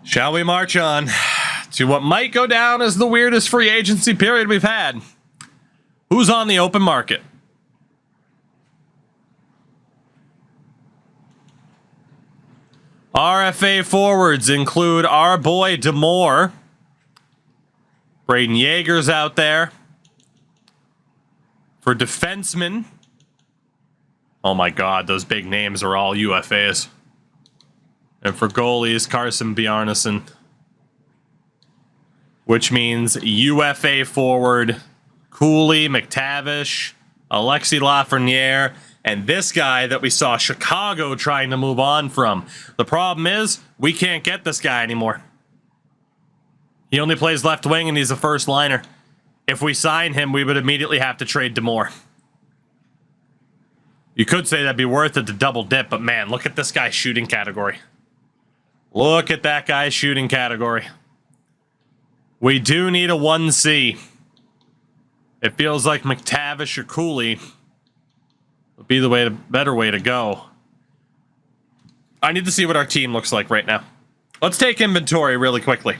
Shall we march on to what might go down as the weirdest free agency period we've had? Who's on the open market? RFA forwards include our boy Demore. Braden Yeager's out there. For defensemen, oh my god, those big names are all UFAs. And for goalies, Carson Bjarnason. Which means UFA forward, Cooley, McTavish, Alexis Lafreniere, and this guy that we saw Chicago trying to move on from. The problem is, we can't get this guy anymore. He only plays left wing and he's a first liner. If we sign him, we would immediately have to trade Demore. You could say that'd be worth it to double dip, but man, look at this guy's shooting category. Look at that guy's shooting category. We do need a 1C. It feels like McTavish or Cooley would be the better way to go. I need to see what our team looks like right now. Let's take inventory really quickly.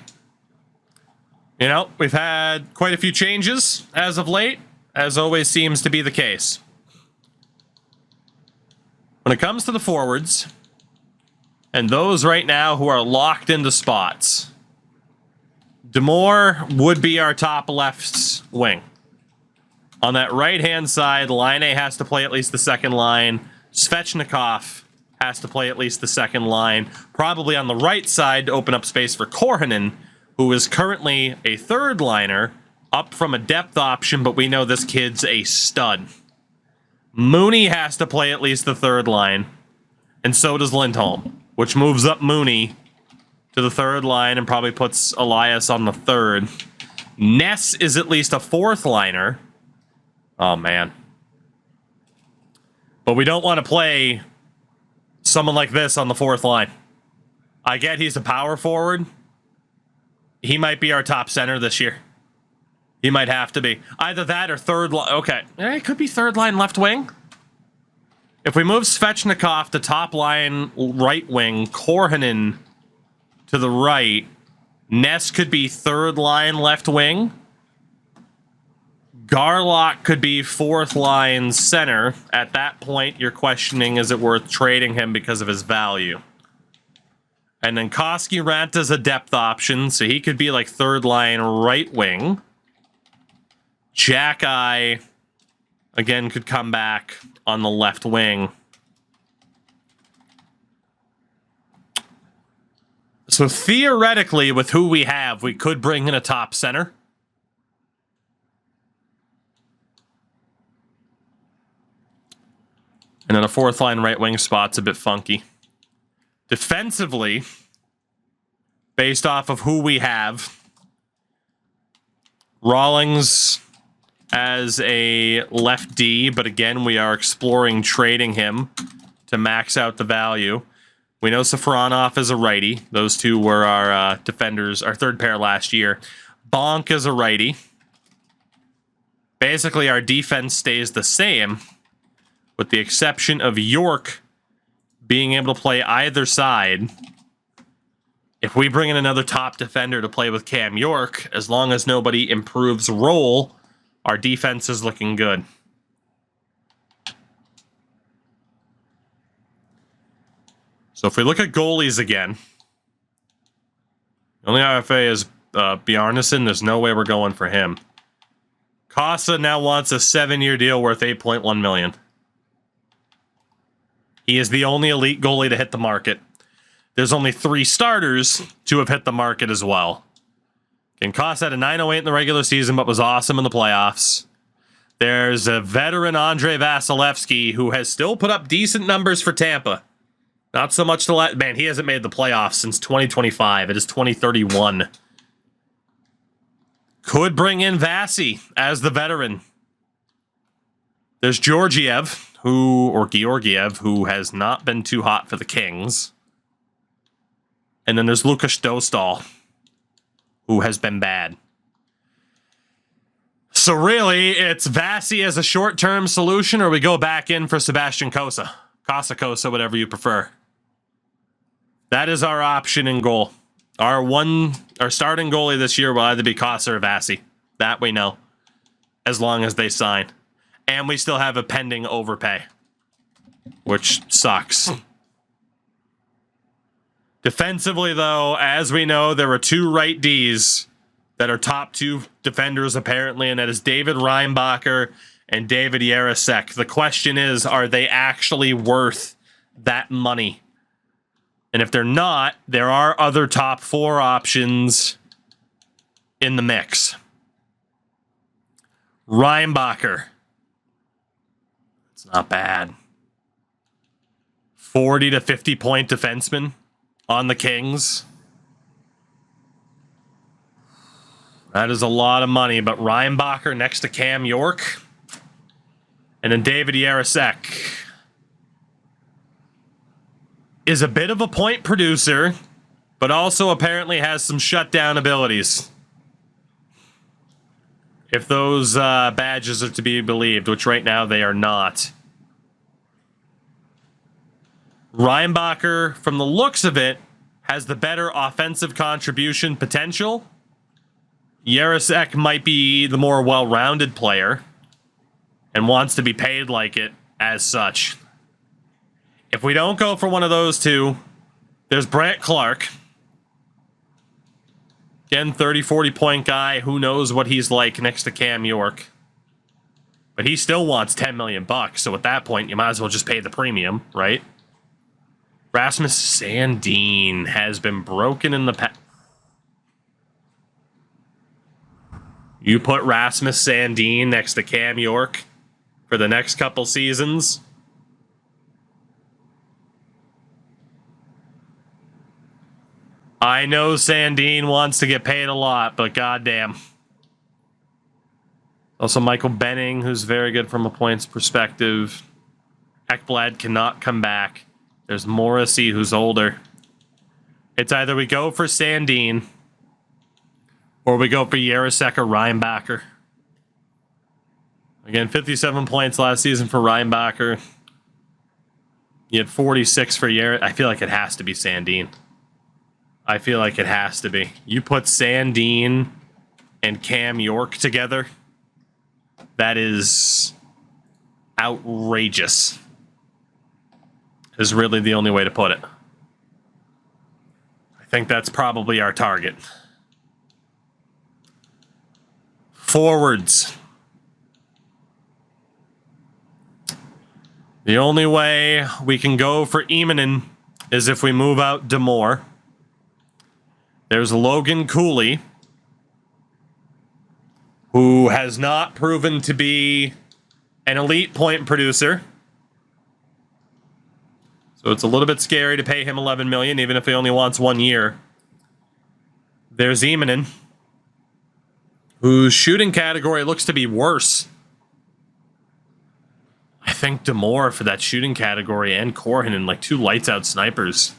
You know, we've had quite a few changes as of late, as always seems to be the case. When it comes to the forwards, and those right now who are locked into spots, Demore would be our top left wing. On that right-hand side, Line A has to play at least the second line. Svechnikov has to play at least the second line. Probably on the right side to open up space for Korhonen, who is currently a third liner, up from a depth option, but we know this kid's a stud. Mooney has to play at least the third line, and so does Lindholm, which moves up Mooney to the third line and probably puts Elias on the third. Ness is at least a fourth liner. Oh, man. But we don't want to play someone like this on the fourth line. I get he's a power forward. He might be our top center this year. He might have to be. Either that or third line. Okay. It could be third line left wing. If we move Svechnikov to top line right wing, Korhonen to the right, Ness could be third line left wing. Garlock could be fourth line center. At that point, you're questioning, is it worth trading him because of his value? And then Koski Ranta is a depth option, so he could be like third line right wing. Jack-Eye, again, could come back on the left wing. So theoretically, with who we have, we could bring in a top center. And then a fourth line right wing spot's a bit funky. Defensively, based off of who we have, Rawlings as a left D, but again, we are exploring trading him to max out the value. We know Safronov is a righty. Those two were our defenders, our third pair last year. Bonk is a righty. Basically, our defense stays the same, with the exception of York being able to play either side. If we bring in another top defender to play with Cam York, as long as nobody improves role, our defense is looking good. So if we look at goalies again, the only RFA is Bjarnason. There's no way we're going for him. Casa now wants a 7-year deal worth $8.1 million. He is the only elite goalie to hit the market. There's only 3 starters to have hit the market as well. And Casa had a 908 in the regular season, but was awesome in the playoffs. There's a veteran Andrei Vasilevsky who has still put up decent numbers for Tampa. Not so much to man, he hasn't made the playoffs since 2025. It is 2031. Could bring in Vasi as the veteran. There's Georgiev, Georgiev, who has not been too hot for the Kings. And then there's Lukas Dostal, who has been bad. So really, it's Vasi as a short-term solution, or we go back in for Sebastian Cossa. Cosa, whatever you prefer. That is our option in goal. Our starting goalie this year will either be Cossa or Vasi. That we know. As long as they sign. And we still have a pending overpay. Which sucks. Defensively, though, as we know, there are 2 right Ds that are top 2 defenders, apparently, and that is David Reinbacher and David Yarosek. The question is, are they actually worth that money? And if they're not, there are other top 4 options in the mix. Reinbacher. It's not bad. 40 to 50 point defenseman on the Kings. That is a lot of money, but Reinbacher next to Cam York. And then David Yarosek is a bit of a point producer, but also apparently has some shutdown abilities. If those badges are to be believed, which right now they are not. Reinbacher, from the looks of it, has the better offensive contribution potential. Yarosek might be the more well-rounded player and wants to be paid like it as such. If we don't go for one of those 2, there's Brant Clark. Again, 30, 40 point guy. Who knows what he's like next to Cam York. But he still wants $10 million. So at that point, you might as well just pay the premium, right? Rasmus Sandin has been broken in the past. You put Rasmus Sandin next to Cam York for the next couple seasons. I know Sandin wants to get paid a lot, but goddamn. Also, Michael Benning, who's very good from a points perspective. Ekblad cannot come back. There's Morrissey, who's older. It's either we go for Sandin or we go for Yarosek or Reinbacher. Again, 57 points last season for Reinbacher. You had 46 for Yarosek. I feel like it has to be Sandin. I feel like it has to be. You put Sandin and Cam York together. That is outrageous. Is really the only way to put it. I think that's probably our target. Forwards. The only way we can go for Emanen is if we move out Demore. There's Logan Cooley, who has not proven to be an elite point producer. So it's a little bit scary to pay him $11 million, even if he only wants 1 year. There's Emanen, whose shooting category looks to be worse. I think Demore for that shooting category and Corhinen, like 2 lights out snipers.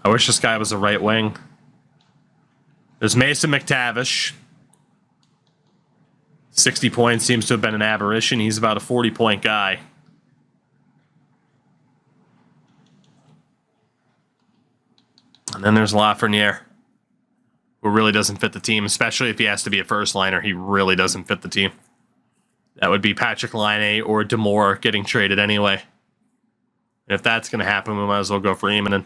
I wish this guy was a right wing. There's Mason McTavish. 60 points seems to have been an aberration. He's about a 40-point guy. And then there's Lafreniere, who really doesn't fit the team, especially if he has to be a first liner. He really doesn't fit the team. That would be Patrick Laine or Demore getting traded anyway. And if that's going to happen, we might as well go for Emanen.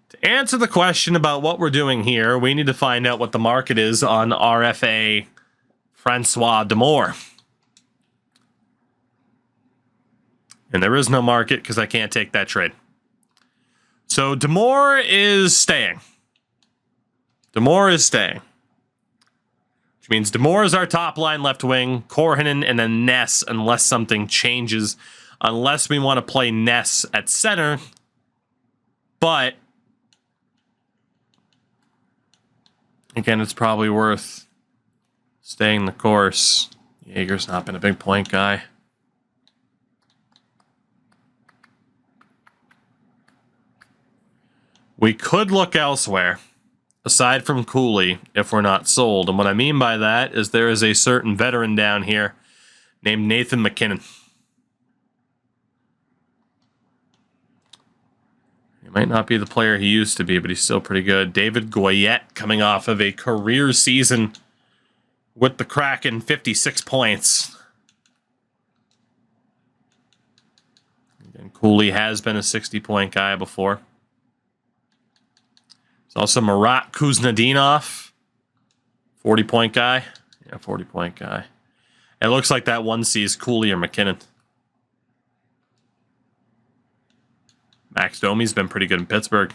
To answer the question about what we're doing here, we need to find out what the market is on RFA Francois Demore. And there is no market because I can't take that trade. So Demore is staying. Demore is staying. Which means Demore is our top line left wing, Corhinen, and then Ness, unless something changes. Unless we want to play Ness at center. But again, it's probably worth staying the course. Jaeger's not been a big point guy. We could look elsewhere, aside from Cooley, if we're not sold. And what I mean by that is there is a certain veteran down here named Nathan McKinnon. He might not be the player he used to be, but he's still pretty good. David Goyette coming off of a career season with the Kraken, 56 points. And Cooley has been a 60-point guy before. There's also Marat Kuznetsov, 40-point guy. Yeah, 40-point guy. It looks like that 1C is Cooley or McKinnon. Max Domi's been pretty good in Pittsburgh.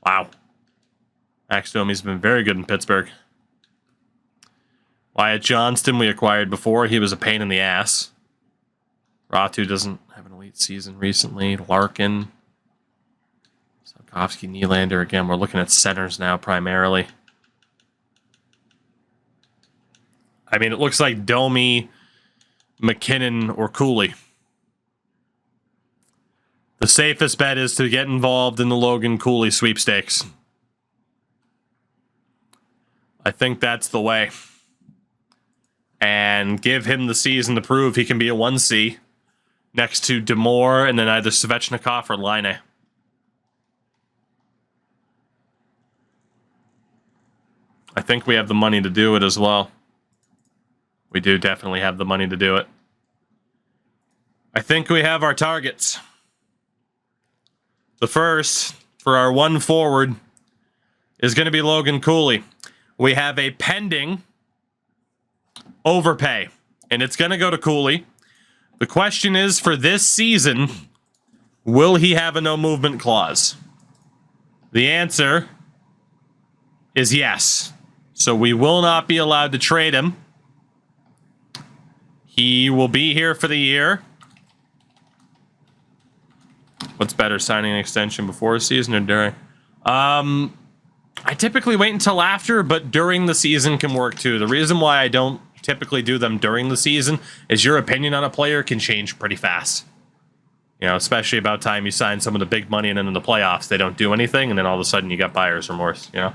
Wow. Max Domi's been very good in Pittsburgh. Wyatt Johnston we acquired before. He was a pain in the ass. Ratu doesn't have an elite season recently. Larkin. Sokowski, Nylander. Again, we're looking at centers now primarily. I mean, it looks like Domi, McKinnon, or Cooley. The safest bet is to get involved in the Logan Cooley sweepstakes. I think that's the way. And give him the season to prove he can be a 1C next to Demore and then either Svechnikov or Laine. I think we have the money to do it as well. We do definitely have the money to do it. I think we have our targets. The first, for our one forward, is going to be Logan Cooley. We have a pending overpay, and it's going to go to Cooley. The question is, for this season, will he have a no-movement clause? The answer is yes. So we will not be allowed to trade him. He will be here for the year. What's better, signing an extension before a season or during? I typically wait until after, but during the season can work too. The reason why I don't typically do them during the season is your opinion on a player can change pretty fast. You know, especially about time you sign some of the big money and then in the playoffs they don't do anything, and then all of a sudden you got buyer's remorse, you know?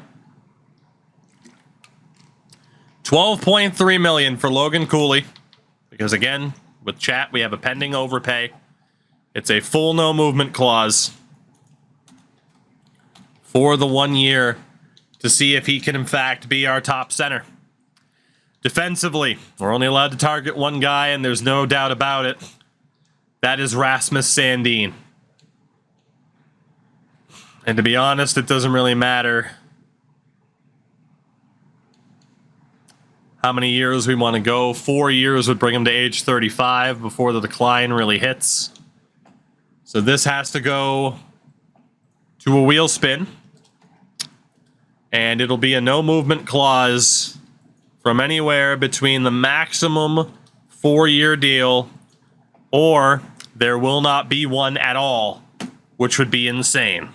$12.3 million for Logan Cooley. Because again, with chat, we have a pending overpay. It's a full no movement clause for the 1 year to see if he can in fact be our top center. Defensively, we're only allowed to target one guy, and there's no doubt about it. That is Rasmus Sandin. And to be honest, it doesn't really matter how many years we want to go. 4 years would bring him to age 35 before the decline really hits. So this has to go to a wheel spin. And it'll be a no movement clause from anywhere between the maximum 4-year deal, or there will not be one at all, which would be insane.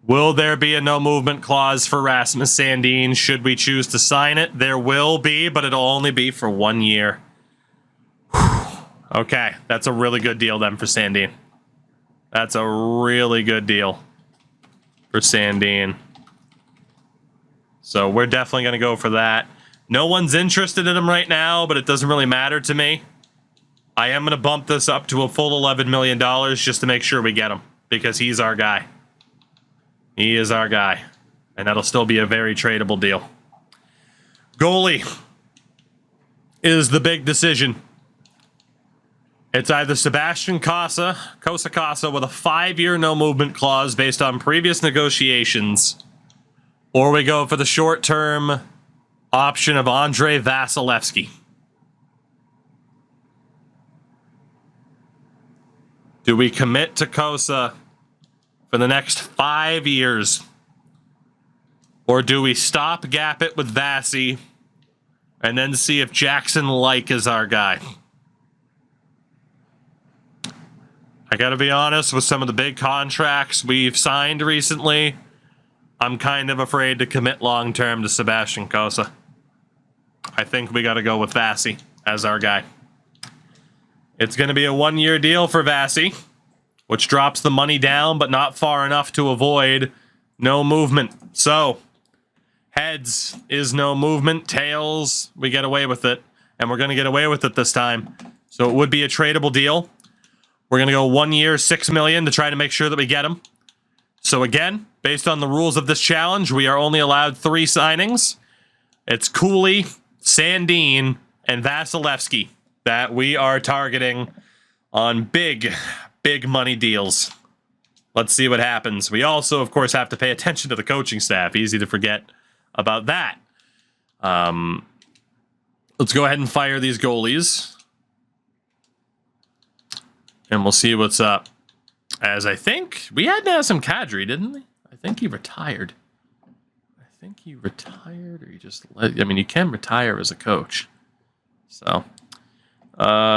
Will there be a no movement clause for Rasmus Sandin should we choose to sign it? There will be, but it'll only be for 1 year. Okay, that's a really good deal then for Sandin. That's a really good deal for Sandin. So we're definitely going to go for that. No one's interested in him right now, but it doesn't really matter to me. I am going to bump this up to a full $11 million just to make sure we get him, because he's our guy. He is our guy. And that'll still be a very tradable deal. Goalie is the big decision. It's either Sebastian Cossa with a 5-year no-movement clause based on previous negotiations, or we go for the short-term option of Andrei Vasilevsky. Do we commit to Cossa for the next 5 years, or do we stop gap it with Vasi and then see if Jackson Like is our guy? I gotta be honest, with some of the big contracts we've signed recently, I'm kind of afraid to commit long-term to Sebastian Cossa. I think we gotta go with Vasi as our guy. It's gonna be a 1-year deal for Vasi, which drops the money down, but not far enough to avoid no movement. So, heads is no movement. Tails, we get away with it. And we're gonna get away with it this time. So it would be a tradable deal. We're going to go 1 year, $6 million to try to make sure that we get him. So again, based on the rules of this challenge, we are only allowed 3 signings. It's Cooley, Sandin, and Vasilevsky that we are targeting on big money deals. Let's see what happens. We also, of course, have to pay attention to the coaching staff. Easy to forget about that. Let's go ahead and fire these goalies. And we'll see what's up. As I think we had Nazem Kadri, didn't we? I think he retired. Or he just let... I mean, you can retire as a coach. So,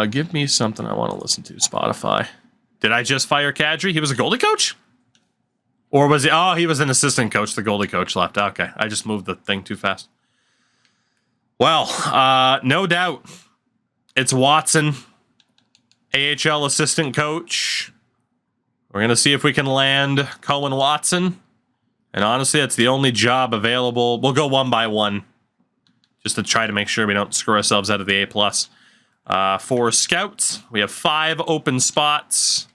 give me something I want to listen to. Spotify. Did I just fire Kadri? He was a goalie coach? Or was he... Oh, he was an assistant coach. The goalie coach left. Okay, I just moved the thing too fast. Well, no doubt. It's Watson. AHL assistant coach. We're going to see if we can land Cohen Watson. And honestly, that's the only job available. We'll go 1 by 1. Just to try to make sure we don't screw ourselves out of the A+. For scouts, we have 5 open spots.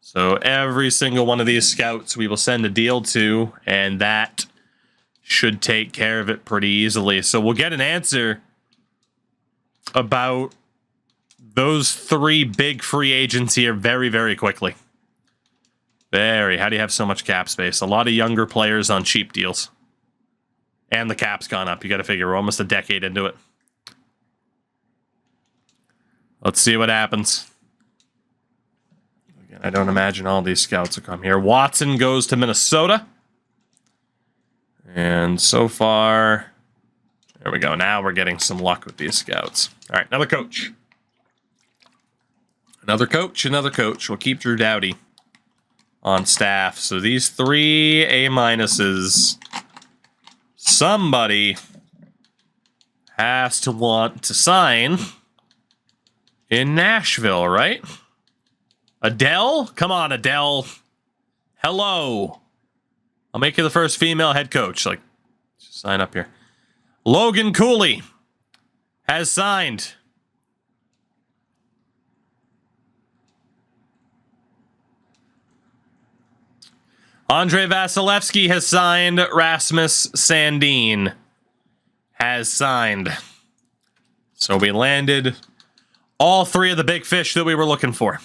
So every single one of these scouts we will send a deal to. And that should take care of it pretty easily. So we'll get an answer about those 3 big free agents here very, very quickly. How do you have so much cap space? A lot of younger players on cheap deals. And the cap's gone up. You got to figure we're almost a decade into it. Let's see what happens. Again, I don't imagine all these scouts will come here. Watson goes to Minnesota. And so far, there we go. Now we're getting some luck with these scouts. All right, another coach. Another coach. We'll keep Drew Doughty on staff. So these 3 A-minuses, somebody has to want to sign in Nashville, right? Adele? Come on, Adele. Hello. I'll make you the first female head coach. Like, just sign up here. Logan Cooley has signed. Andre Vasilevsky has signed. Rasmus Sandin has signed. So we landed all 3 of the big fish that we were looking for.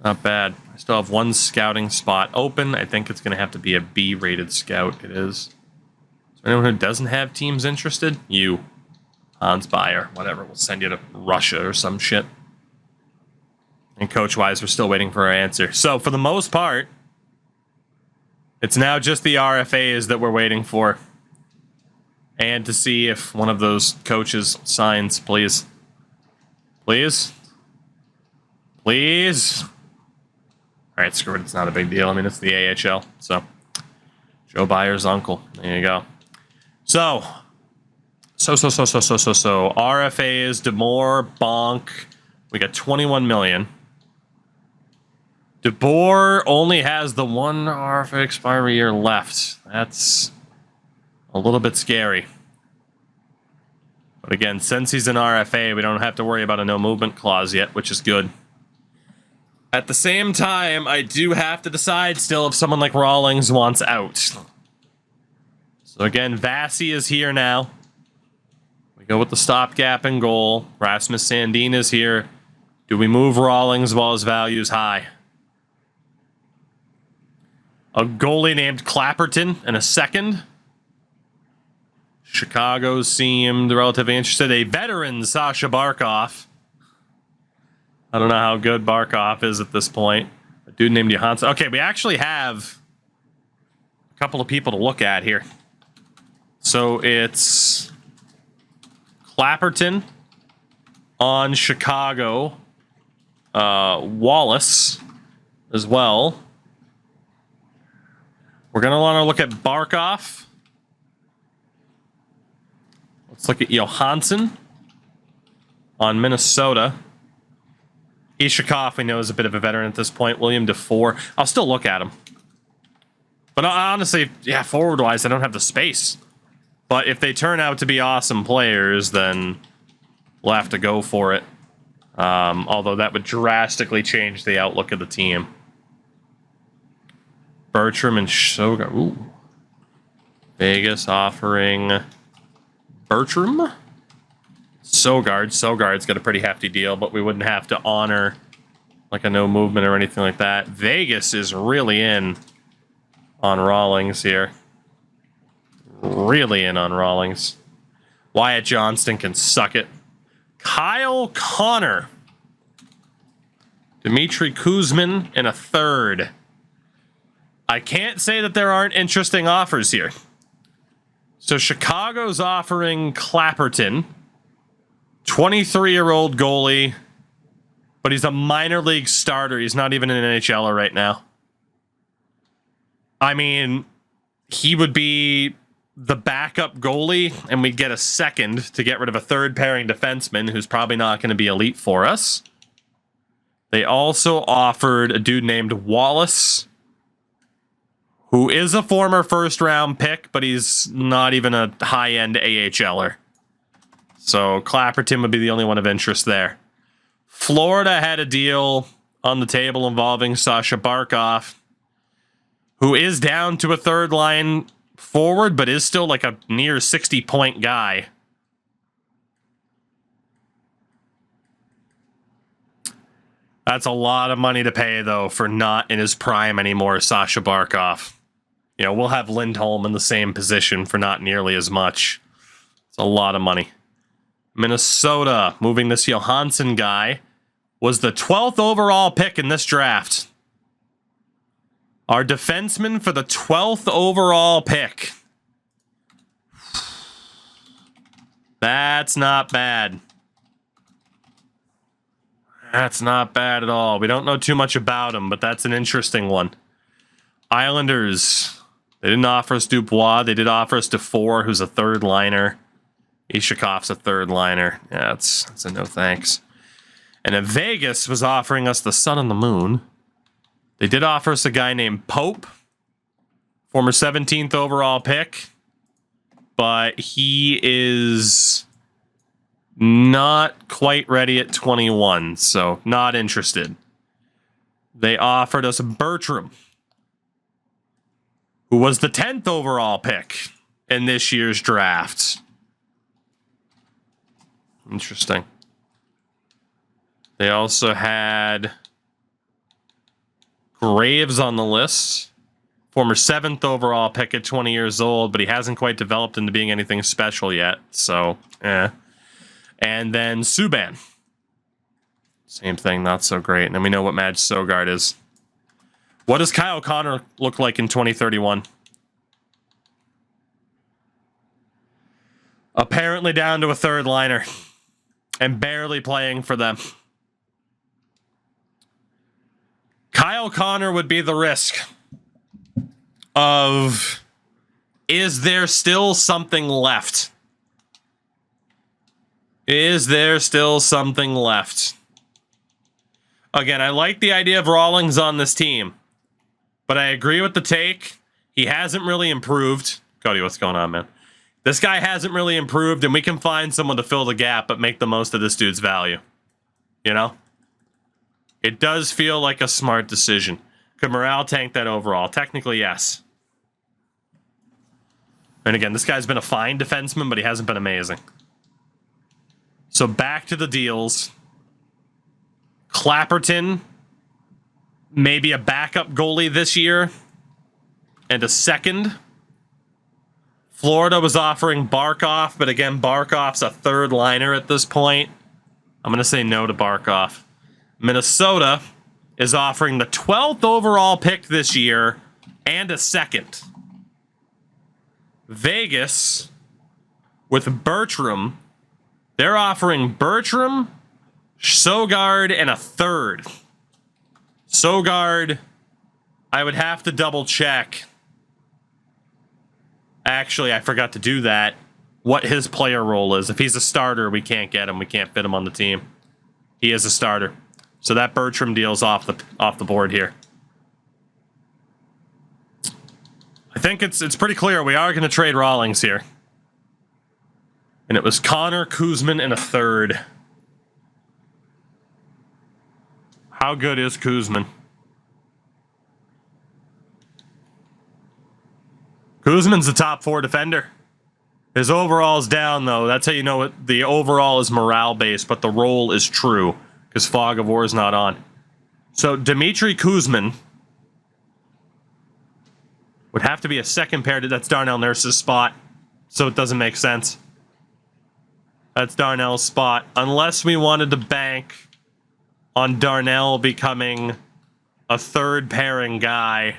Not bad. I still have 1 scouting spot open. I think it's going to have to be a B-rated scout. It is. Is there anyone who doesn't have teams interested? You. Hans Beyer. Whatever. We'll send you to Russia or some shit. And coach-wise, we're still waiting for our answer. So, for the most part, it's now just the RFAs that we're waiting for. And to see if one of those coaches signs, please. Please? Please? Alright, screw it. It's not a big deal. I mean, it's the AHL. So, Joe Byer's uncle. There you go. So, RFAs, DeMore, Bonk. We got 21 million. DeBoer only has the 1 RFA expiry year left. That's a little bit scary. But again, since he's an RFA, we don't have to worry about a no movement clause yet, which is good. At the same time, I do have to decide still if someone like Rawlings wants out. So again, Vasi is here now. We go with the stopgap and goal. Rasmus Sandin is here. Do we move Rawlings while his value is high? A goalie named Clapperton and a second. Chicago seemed relatively interested. A veteran, Sasha Barkov. I don't know how good Barkov is at this point. A dude named Johansson. Okay, we actually have a couple of people to look at here. So it's Clapperton on Chicago. Wallace as well. We're going to want to look at Barkov. Let's look at Johansson on Minnesota. Ishikov, we know, is a bit of a veteran at this point. William DeFore. I'll still look at him. But honestly, yeah, forward-wise, I don't have the space. But if they turn out to be awesome players, then we'll have to go for it. Although that would drastically change the outlook of the team. Bertram and Sogard. Ooh. Vegas offering Bertram. Sogard's got a pretty hefty deal, but we wouldn't have to honor like a no movement or anything like that. Vegas is really in on Rawlings here. Really in on Rawlings. Wyatt Johnston can suck it. Kyle Connor. Dmitry Kuzmin in a third. I can't say that there aren't interesting offers here. So Chicago's offering Clapperton. 23-year-old goalie. But he's a minor league starter. He's not even an NHLer right now. I mean, he would be the backup goalie, and we'd get a second to get rid of a third pairing defenseman who's probably not going to be elite for us. They also offered a dude named Wallace, who is a former first-round pick, but he's not even a high-end AHLer. So Clapperton would be the only one of interest there. Florida had a deal on the table involving Sasha Barkov, who is down to a third-line forward, but is still like a near 60-point guy. That's a lot of money to pay, though, for not in his prime anymore, Sasha Barkov. You know, we'll have Lindholm in the same position for not nearly as much. It's a lot of money. Minnesota, moving this Johansson guy, was the 12th overall pick in this draft. Our defenseman for the 12th overall pick. That's not bad. That's not bad at all. We don't know too much about him, but that's an interesting one. Islanders. They didn't offer us Dubois. They did offer us DeFore, who's a third liner. Ishikov's a third liner. Yeah, that's a no thanks. And then Vegas was offering us the sun and the moon. They did offer us a guy named Pope, former 17th overall pick, but he is not quite ready at 21, so not interested. They offered us Bertram, who was the 10th overall pick in this year's draft. Interesting. They also had Graves on the list. Former 7th overall pick at 20 years old, but he hasn't quite developed into being anything special yet. So, And then Subban. Same thing, not so great. And then we know what Madge Sogard is. What does Kyle Connor look like in 2031? Apparently down to a third liner. And barely playing for them. Kyle Connor would be the risk of, is there still something left? Is there still something left? Again, I like the idea of Rawlings on this team, but I agree with the take. He hasn't really improved. Cody, what's going on, man? This guy hasn't really improved, and we can find someone to fill the gap, but make the most of this dude's value. You know? It does feel like a smart decision. Could morale tank that overall? Technically, yes. And again, this guy's been a fine defenseman, but he hasn't been amazing. So back to the deals. Clapperton, maybe a backup goalie this year, and a second. Florida was offering Barkov, but again, Barkov's a third liner at this point. I'm going to say no to Barkov. Minnesota is offering the 12th overall pick this year and a second. Vegas, with Bertram, they're offering Bertram, Sogard, and a third. Sogard, I would have to double check. Actually, I forgot to do that. What his player role is. If he's a starter, we can't get him. We can't fit him on the team. He is a starter. So that Bertram deal's off the board here. I think it's pretty clear we are going to trade Rawlings here. And it was Connor, Kuzmin, and a third. How good is Kuzman? Kuzman's the top 4 defender. His overall's down, though. That's how you know it. The overall is morale-based, but the role is true, because Fog of War is not on. So, Dmitry Kuzman would have to be a second pair. That's Darnell Nurse's spot, so it doesn't make sense. That's Darnell's spot. Unless we wanted to bank on Darnell becoming a third pairing guy.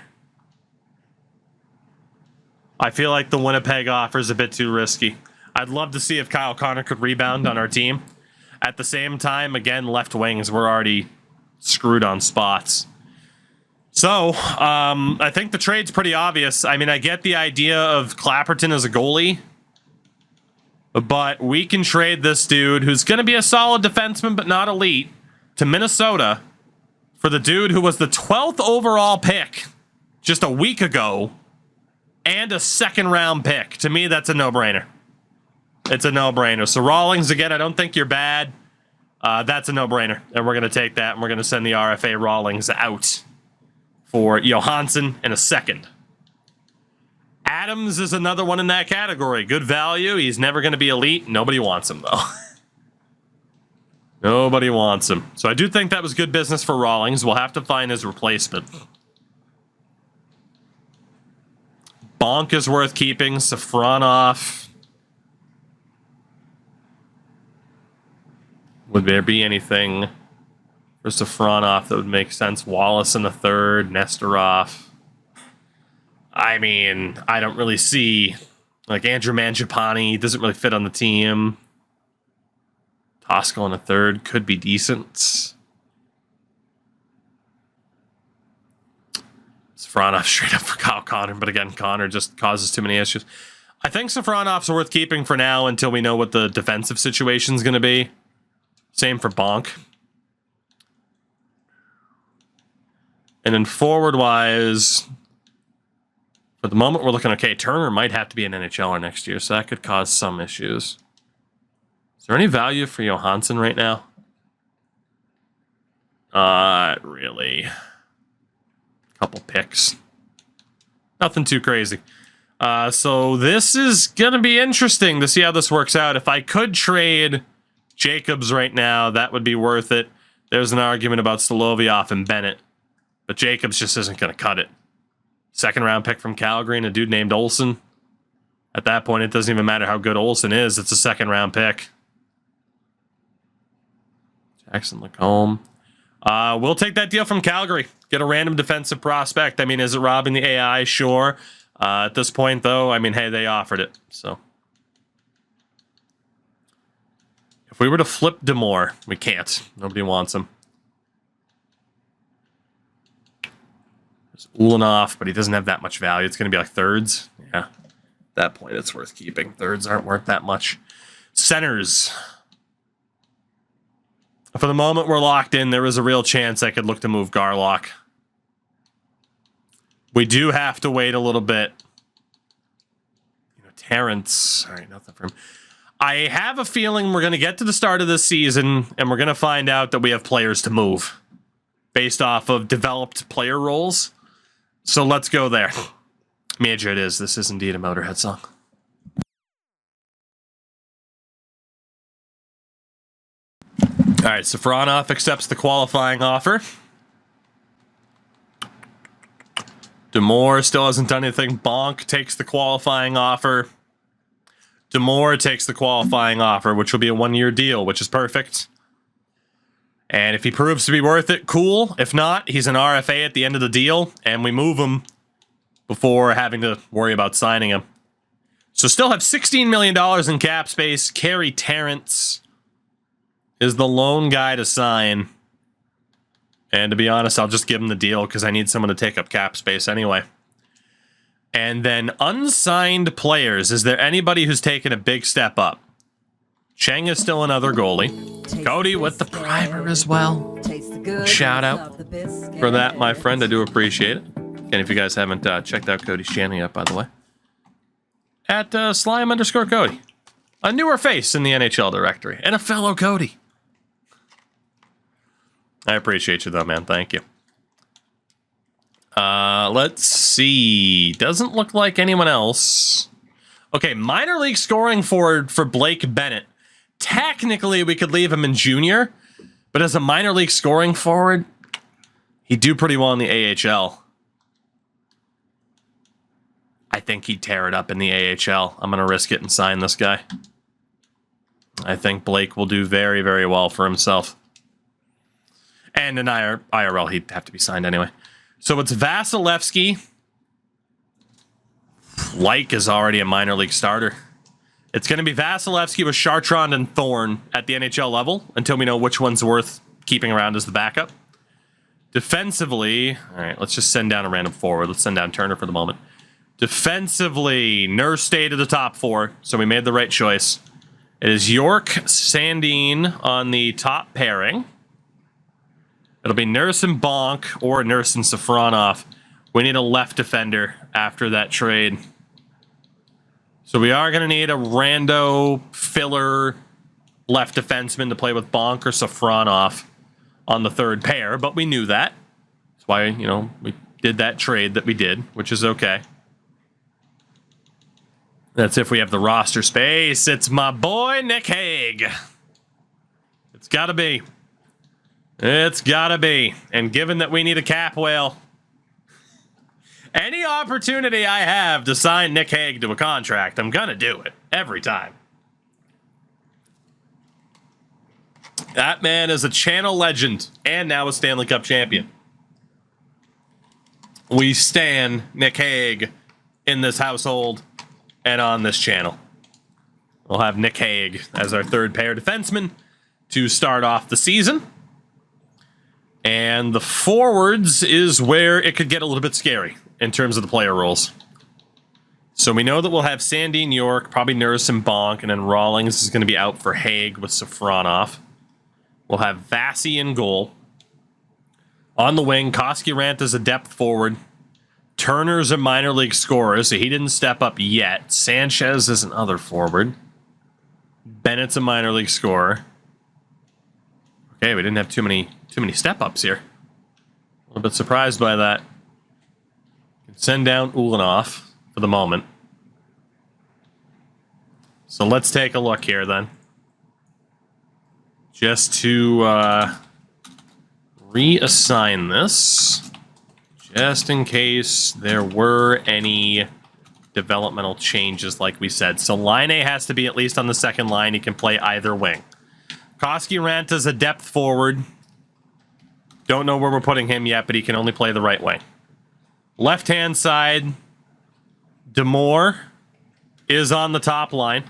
I feel like the Winnipeg offer is a bit too risky. I'd love to see if Kyle Connor could rebound on our team. At the same time, again, left wings, we're already screwed on spots. So, I think the trade's pretty obvious. I mean, I get the idea of Clapperton as a goalie, but we can trade this dude, who's going to be a solid defenseman but not elite, to Minnesota for the dude who was the 12th overall pick just a week ago and a second-round pick. To me, that's a no-brainer. It's a no-brainer. So Rawlings, again, I don't think you're bad. That's a no-brainer. And we're going to take that, and we're going to send the RFA Rawlings out for Johansson in a second. Adams is another one in that category. Good value. He's never going to be elite. Nobody wants him, though. Nobody wants him. So I do think that was good business for Rawlings. We'll have to find his replacement. Bonk is worth keeping. Safronov. Would there be anything for Safronov that would make sense? Wallace in the third. Nestorov. I mean, I don't really see... Like, Andrew Mangiapane doesn't really fit on the team. Tosco in the third could be decent. Safronov straight up for Kyle Connor, but again, Connor just causes too many issues. I think Safronov's worth keeping for now until we know what the defensive situation is going to be. Same for Bonk. And then forward-wise, for the moment, we're looking okay. Turner might have to be an NHLer next year, so that could cause some issues. Is there any value for Johansson right now? Really. Couple picks. Nothing too crazy. So this is going to be interesting to see how this works out. If I could trade Jacobs right now, that would be worth it. There's an argument about Solovyov and Bennett, but Jacobs just isn't going to cut it. Second round pick from Calgary and a dude named Olsen. At that point, it doesn't even matter how good Olsen is. It's a second round pick. Jackson Lacombe. We'll take that deal from Calgary. Get a random defensive prospect. I mean, is it robbing the AI? Sure. At this point, though, I mean, hey, they offered it. So if we were to flip DeMore, we can't. Nobody wants him. There's Ulanov, but he doesn't have that much value. It's going to be like thirds. Yeah. At that point, it's worth keeping. Thirds aren't worth that much. Centers. For the moment, we're locked in. There is a real chance I could look to move Garlock. We do have to wait a little bit. You know, Terrence. All right, nothing for him. I have a feeling we're going to get to the start of this season, and we're going to find out that we have players to move based off of developed player roles. So let's go there. Major it is. This is indeed a Motorhead song. All right, Safronov accepts the qualifying offer. DeMore still hasn't done anything. Bonk takes the qualifying offer. DeMore takes the qualifying offer, which will be a one-year deal, which is perfect. And if he proves to be worth it, cool. If not, he's an RFA at the end of the deal, and we move him before having to worry about signing him. So still have $16 million in cap space. Carey Terrence is the lone guy to sign. And to be honest, I'll just give him the deal because I need someone to take up cap space anyway. And then unsigned players. Is there anybody who's taken a big step up? Cheng is still another goalie. Cody with the primer as well. Shout out for that, my friend. I do appreciate it. And if you guys haven't checked out Cody's channel yet, by the way, at slime_Cody. A newer face in the NHL directory. And a fellow Cody. I appreciate you, though, man. Thank you. Let's see. Doesn't look like anyone else. Okay, minor league scoring forward for Blake Bennett. Technically, we could leave him in junior, but as a minor league scoring forward, he'd do pretty well in the AHL. I think he'd tear it up in the AHL. I'm going to risk it and sign this guy. I think Blake will do very, very well for himself. And in IRL, he'd have to be signed anyway. So it's Vasilevsky. Like is already a minor league starter. It's going to be Vasilevsky with Chartrand and Thorne at the NHL level until we know which one's worth keeping around as the backup. Defensively, all right, let's just send down a random forward. Let's send down Turner for the moment. Defensively, Nurse stayed at the top 4, so we made the right choice. It is York Sandin on the top pairing. It'll be Nurse and Bonk or Nurse and Safronov. We need a left defender after that trade. So we are going to need a rando filler left defenseman to play with Bonk or Safronov on the third pair, but we knew that. That's why, you know, we did that trade that we did, which is okay. That's if we have the roster space. It's my boy, Nick Hague. It's got to be. It's got to be. And given that we need a cap whale, any opportunity I have to sign Nick Hague to a contract, I'm going to do it. Every time. That man is a channel legend and now a Stanley Cup champion. We stan Nick Hague in this household and on this channel. We'll have Nick Hague as our third pair defenseman to start off the season. And the forwards is where it could get a little bit scary in terms of the player roles. So we know that we'll have Sandin, York, probably Nurse and Bonk, and then Rawlings is going to be out for Hague with Safronov. We'll have Vasi in goal. On the wing, Koskirant is a depth forward. Turner's a minor league scorer, so he didn't step up yet. Sanchez is another forward. Bennett's a minor league scorer. Okay, we didn't have too many step-ups here. A little bit surprised by that. Send down Ulanov for the moment. So let's take a look here then. Just to reassign this. Just in case there were any developmental changes like we said. So Line A has to be at least on the second line. He can play either wing. Koskirant is a depth forward. Don't know where we're putting him yet, but he can only play the right wing. Left-hand side, Demore is on the top line.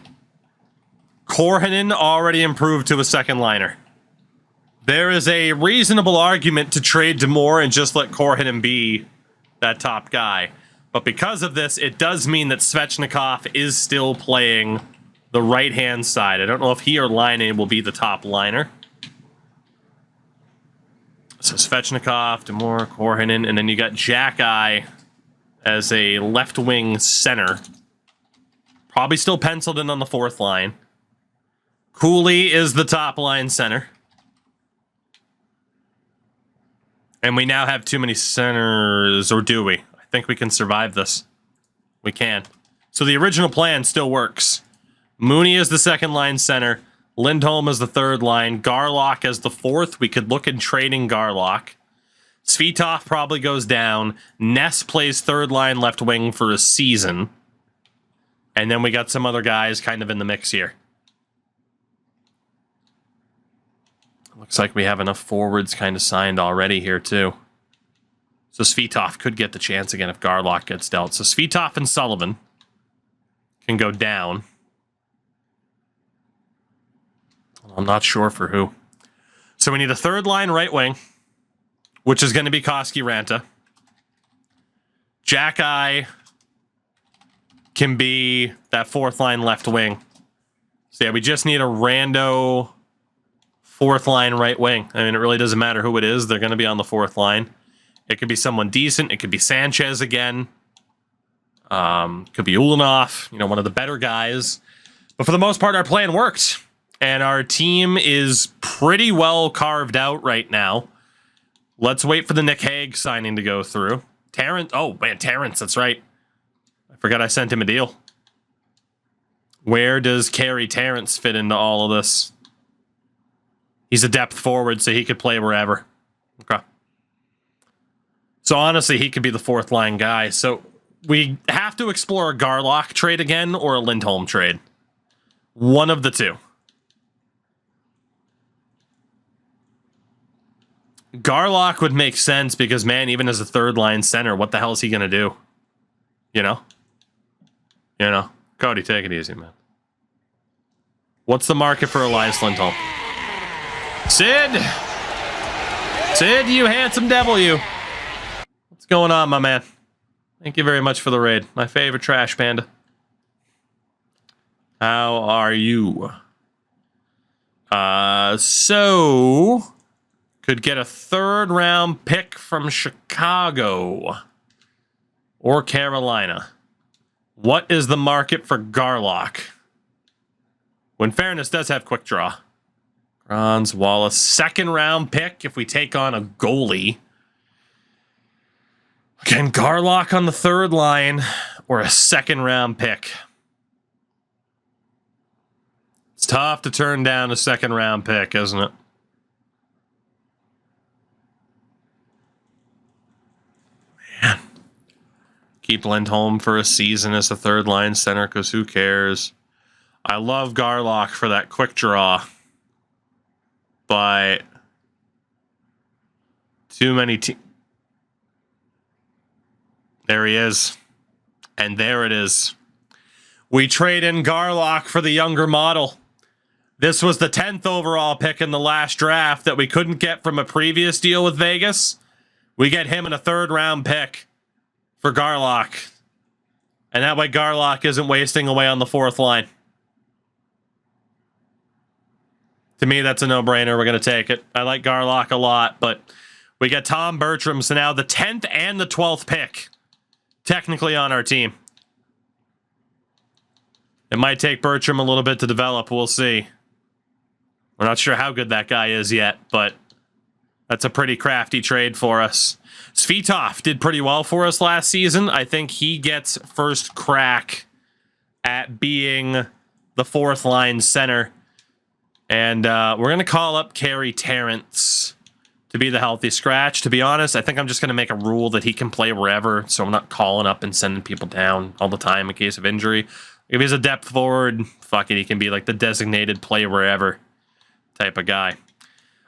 Korhonen already improved to a second liner. There is a reasonable argument to trade Demore and just let Korhonen be that top guy. But because of this, it does mean that Svechnikov is still playing the right-hand side. I don't know if he or Laine will be the top liner. So Svechnikov, Demore, Korhonen, and then you got Jack-Eye as a left-wing center. Probably still penciled in on the fourth line. Cooley is the top line center. And we now have too many centers, or do we? I think we can survive this. We can. So the original plan still works. Mooney is the second line center. Lindholm is the third line. Garlock as the fourth. We could look at trading Garlock. Svitov probably goes down. Ness plays third line left wing for a season. And then we got some other guys kind of in the mix here. Looks like we have enough forwards kind of signed already here, too. So Svitov could get the chance again if Garlock gets dealt. So Svitov and Sullivan can go down. I'm not sure for who. So we need a third line right wing, which is going to be Koskiranta. Jack-Eye can be that fourth line left wing. So yeah, we just need a rando fourth line right wing. I mean, it really doesn't matter who it is. They're going to be on the fourth line. It could be someone decent. It could be Sanchez again. Could be Ulanov, one of the better guys. But for the most part, our plan worked. And our team is pretty well carved out right now. Let's wait for the Nick Hague signing to go through. Terrence. Oh, man, Terrence. That's right. I forgot I sent him a deal. Where does Carey Terrence fit into all of this? He's a depth forward, so he could play wherever. Okay. So honestly, he could be the fourth line guy. So we have to explore a Garlock trade again or a Lindholm trade. One of the two. Garlock would make sense because, man, even as a third line center, what the hell is he going to do? You know? Cody, take it easy, man. What's the market for Elias Lindholm? Sid, you handsome devil, you. What's going on, my man? Thank you very much for the raid. My favorite trash panda. How are you? So could get a third round pick from Chicago or Carolina. What is the market for Garlock? When Fairness does have quick draw. Franz Wallace, second round pick if we take on a goalie. Again, Garlock on the third line or a second round pick. It's tough to turn down a second round pick, isn't it? Man. Keep Lindholm for a season as a third line center because who cares? I love Garlock for that quick draw. But too many there he is. And there it is. We trade in Garlock for the younger model. This was the 10th overall pick in the last draft that we couldn't get from a previous deal with Vegas. We get him in a third round pick for Garlock. And that way Garlock isn't wasting away on the fourth line. To me, that's a no-brainer. We're going to take it. I like Garlock a lot, but we get Tom Bertram, so now the 10th and the 12th pick technically on our team. It might take Bertram a little bit to develop. We'll see. We're not sure how good that guy is yet, but that's a pretty crafty trade for us. Svitov did pretty well for us last season. I think he gets first crack at being the fourth line center. And we're going to call up Carey Terrence to be the healthy scratch. To be honest, I think I'm just going to make a rule that he can play wherever, so I'm not calling up and sending people down all the time in case of injury. If he's a depth forward, fuck it, he can be like the designated play wherever type of guy.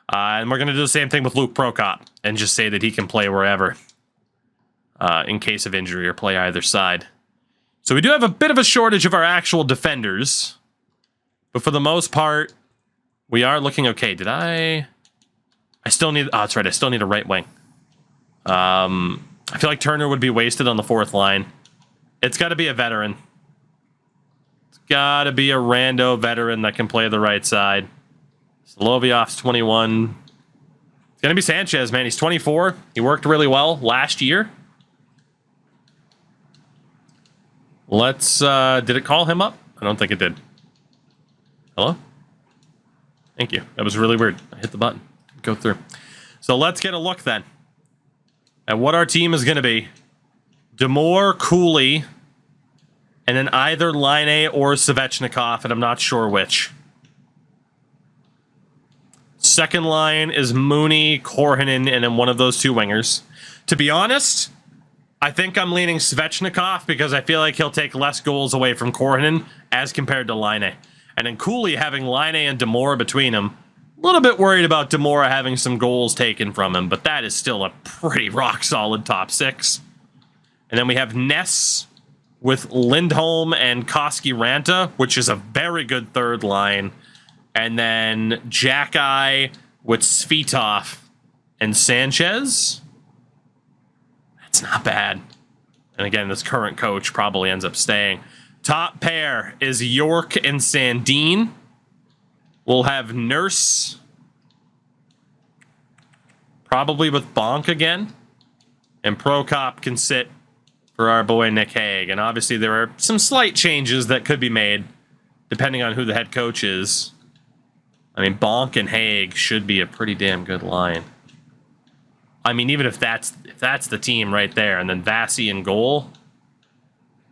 And we're going to do the same thing with Luke Prokop and just say that he can play wherever in case of injury or play either side. So we do have a bit of a shortage of our actual defenders, but for the most part, we are looking okay. Did I still need... Oh, that's right. I still need a right wing. I feel like Turner would be wasted on the fourth line. It's got to be a veteran. It's got to be a rando veteran that can play the right side. Solovyov's 21. It's going to be Sanchez, man. He's 24. He worked really well last year. Let's... did it call him up? I don't think it did. Hello? Thank you. That was really weird. I hit the button. Go through. So let's get a look then at what our team is going to be. Demore, Cooley, and then either Line or Svechnikov, and I'm not sure which. Second line is Mooney, Korhonen, and then one of those two wingers. To be honest, I think I'm leaning Svechnikov because I feel like he'll take less goals away from Korhonen as compared to Line. And then Cooley having Line and Demore between him. A little bit worried about Demore having some goals taken from him, but that is still a pretty rock-solid top six. And then we have Ness with Lindholm and Koski-Ranta, which is a very good third line. And then Jack-Eye with Svitov and Sanchez. That's not bad. And again, this current coach probably ends up staying. Top pair is York and Sandin. We'll have Nurse. Probably with Bonk again. And Prokop can sit for our boy Nick Hague. And obviously there are some slight changes that could be made depending on who the head coach is. I mean, Bonk and Hague should be a pretty damn good line. I mean, even if that's the team right there, and then Vasi in goal,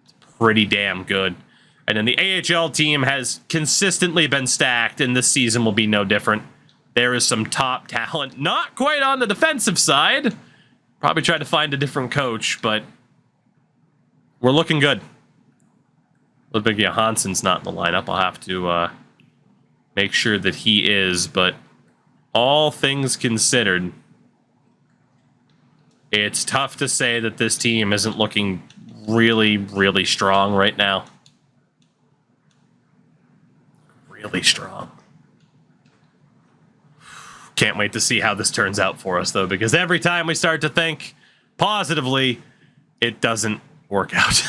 it's pretty damn good. And then the AHL team has consistently been stacked, and this season will be no different. There is some top talent, not quite on the defensive side. Probably try to find a different coach, but we're looking good. Ludwig Johansson's not in the lineup. I'll have to make sure that he is, but all things considered, it's tough to say that this team isn't looking really, really strong right now. Really strong. Can't wait to see how this turns out for us, though, because every time we start to think positively, it doesn't work out.